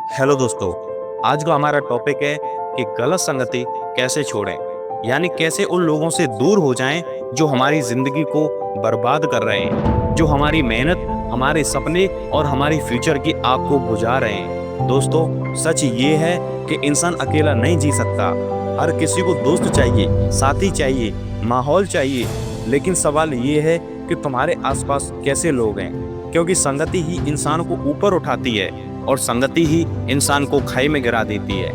Hello दोस्तों। आज का हमारा टॉपिक है कि गलत संगति कैसे छोड़ें, यानी कैसे उन लोगों से दूर हो जाएं जो हमारी जिंदगी को बर्बाद कर रहे हैं, जो हमारी मेहनत, हमारे सपने और हमारी फ्यूचर की आग को बुझा रहे हैं। दोस्तों, सच ये है कि इंसान अकेला नहीं जी सकता। हर किसी को दोस्त चाहिए, साथी चाहिए, माहौल चाहिए। लेकिन सवाल ये है कि तुम्हारे आसपास कैसे लोग हैं, क्योंकि संगति ही इंसान को ऊपर उठाती है और संगति ही इंसान को खाई में गिरा देती है।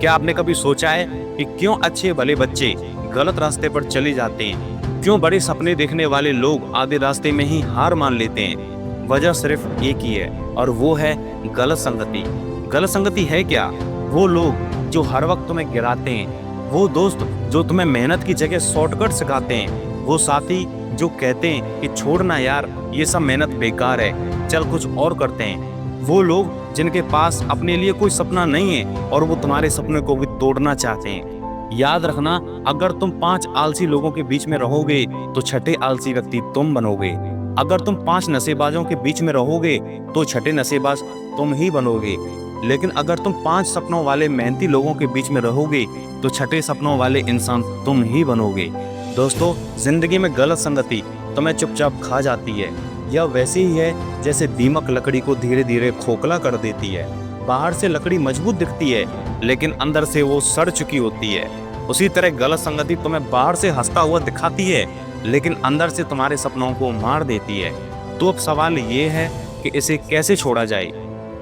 क्या आपने कभी सोचा है कि क्यों अच्छे भले बच्चे गलत रास्ते पर चले जाते हैं? क्यों बड़े सपने देखने वाले लोग आधे रास्ते में ही हार मान लेते हैं? वजह सिर्फ एक ही है और वो है गलत संगति। गलत संगति है क्या? वो लोग जो हर वक्त तुम्हें गिराते हैं, वो दोस्त जो तुम्हें मेहनत की जगह शॉर्टकट सिखाते हैं, वो साथी जो कहते हैं कि छोड़ना यार, ये सब मेहनत बेकार है, चल कुछ और करते हैं। वो लोग जिनके पास अपने लिए कोई सपना नहीं है और वो तुम्हारे सपने को भी तोड़ना चाहते हैं। याद रखना, अगर तुम 5 आलसी लोगों के बीच में रहोगे तो छठे आलसी व्यक्ति तुम बनोगे। अगर तुम 5 नशेबाजों के बीच में रहोगे तो छठे नशेबाज तुम ही बनोगे। लेकिन अगर तुम 5 सपनों वाले मेहनती लोगों के बीच में रहोगे तो छठे सपनों वाले इंसान तुम ही बनोगे। दोस्तों, जिंदगी में गलत संगति तुम्हें चुपचाप खा जाती है। यह वैसे ही है जैसे दीमक लकड़ी को धीरे धीरे खोखला कर देती है। बाहर से लकड़ी मजबूत दिखती है लेकिन अंदर से वो सड़ चुकी होती है। उसी तरह गलत संगति तुम्हें बाहर से हंसता हुआ दिखाती है लेकिन अंदर से तुम्हारे सपनों को मार देती है। तो अब सवाल ये है कि इसे कैसे छोड़ा जाए।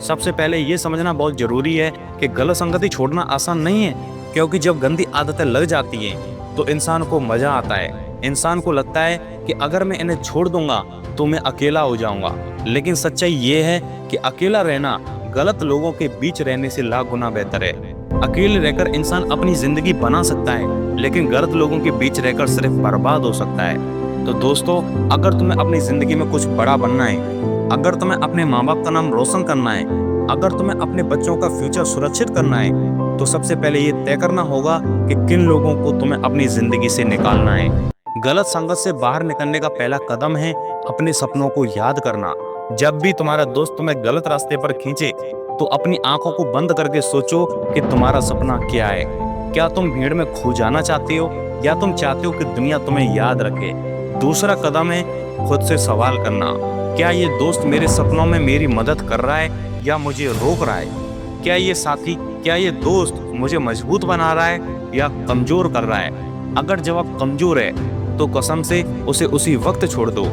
सबसे पहले ये समझना बहुत जरूरी है कि गलत संगति छोड़ना आसान नहीं है, क्योंकि जब गंदी आदतें लग जाती हैं तो इंसान को मजा आता है। इंसान को लगता है कि अगर मैं इन्हें छोड़ दूंगा तो मैं अकेला हो जाऊंगा। लेकिन सच्चाई ये है कि अकेला रहना गलत लोगों के बीच रहने से लाख गुना बेहतर है। अकेले रहकर इंसान अपनी जिंदगी बना सकता है, लेकिन गलत लोगों के बीच रहकर सिर्फ बर्बाद हो सकता है। तो दोस्तों, अगर तुम्हें अपनी जिंदगी में कुछ बड़ा बनना है, अगर तुम्हें अपने माँ बाप का नाम रोशन करना है, अगर तुम्हें अपने बच्चों का फ्यूचर सुरक्षित करना है, तो सबसे पहले ये तय करना होगा कि किन लोगों को तुम्हें अपनी जिंदगी से निकालना है। गलत संगत से बाहर निकलने का पहला कदम है अपने सपनों को याद करना। जब भी तुम्हारा दोस्त तुम्हें गलत रास्ते पर खींचे तो अपनी आंखों को बंद करके सोचो कि तुम्हारा सपना क्या है। क्या तुम भीड़ में खो जाना चाहते हो या तुम चाहते हो कि दुनिया तुम्हें याद रखे? दूसरा कदम है खुद से सवाल करना, क्या ये दोस्त मेरे सपनों में मेरी मदद कर रहा है या मुझे रोक रहा है? क्या ये साथी, क्या ये दोस्त मुझे मजबूत बना रहा है या कमजोर कर रहा है? अगर जवाब कमजोर है तो कसम से उसे उसी वक्त छोड़ दो,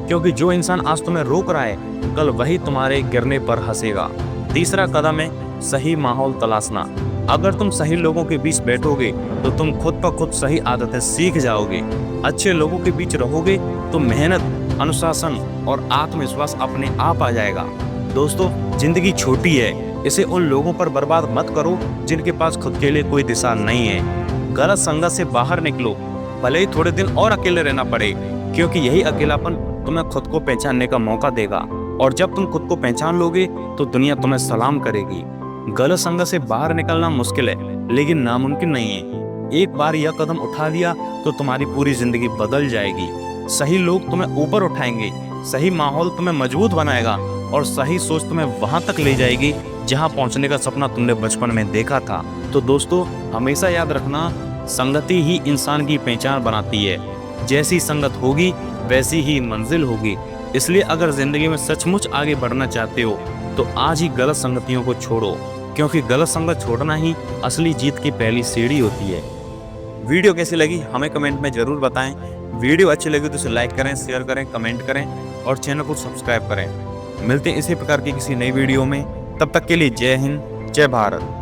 क्योंकि जो इंसान आज तुम्हें रोक रहा है कल वही तुम्हारे गिरने पर हंसेगा। तीसरा कदम है सही माहौल तलाशना। अगर तुम सही लोगों के बीच बैठोगे तो तुम खुद ब खुद सही आदतें सीख जाओगे। अच्छे लोगों के बीच रहोगे तो मेहनत, अनुशासन और आत्मविश्वास अपने आप आ जाएगा। दोस्तों, जिंदगी छोटी है, इसे उन लोगों पर बर्बाद मत करो जिनके पास खुद के लिए कोई दिशा नहीं है। गलत संगत से बाहर निकलो, भले ही थोड़े दिन और अकेले रहना पड़े, क्योंकि यही अकेलापन तुम्हें खुद को पहचानने का मौका देगा। और जब तुम खुद को पहचान लोगे तो दुनिया तुम्हें सलाम करेगी। गलत संगत से बाहर निकलना मुश्किल है लेकिन नामुमकिन नहीं है। एक बार यह कदम उठा लिया तो तुम्हारी पूरी जिंदगी बदल जाएगी। सही लोग तुम्हें ऊपर उठाएंगे, सही माहौल तुम्हें मजबूत बनाएगा और सही सोच तुम्हें वहां तक ले जाएगी जहां पहुंचने का सपना तुमने बचपन में देखा था। तो दोस्तों, हमेशा याद रखना, संगति ही इंसान की पहचान बनाती है। जैसी संगत होगी वैसी ही मंजिल होगी। इसलिए अगर जिंदगी में सचमुच आगे बढ़ना चाहते हो तो आज ही गलत संगतियों को छोड़ो, क्योंकि गलत संगत छोड़ना ही असली जीत की पहली सीढ़ी होती है। वीडियो कैसी लगी हमें कमेंट में जरूर बताएं। वीडियो अच्छी लगी तो इसे लाइक करें, शेयर करें, कमेंट करें और चैनल को सब्सक्राइब करें। मिलते हैं इसी प्रकार की किसी नई वीडियो में। तब तक के लिए जय हिंद, जय भारत।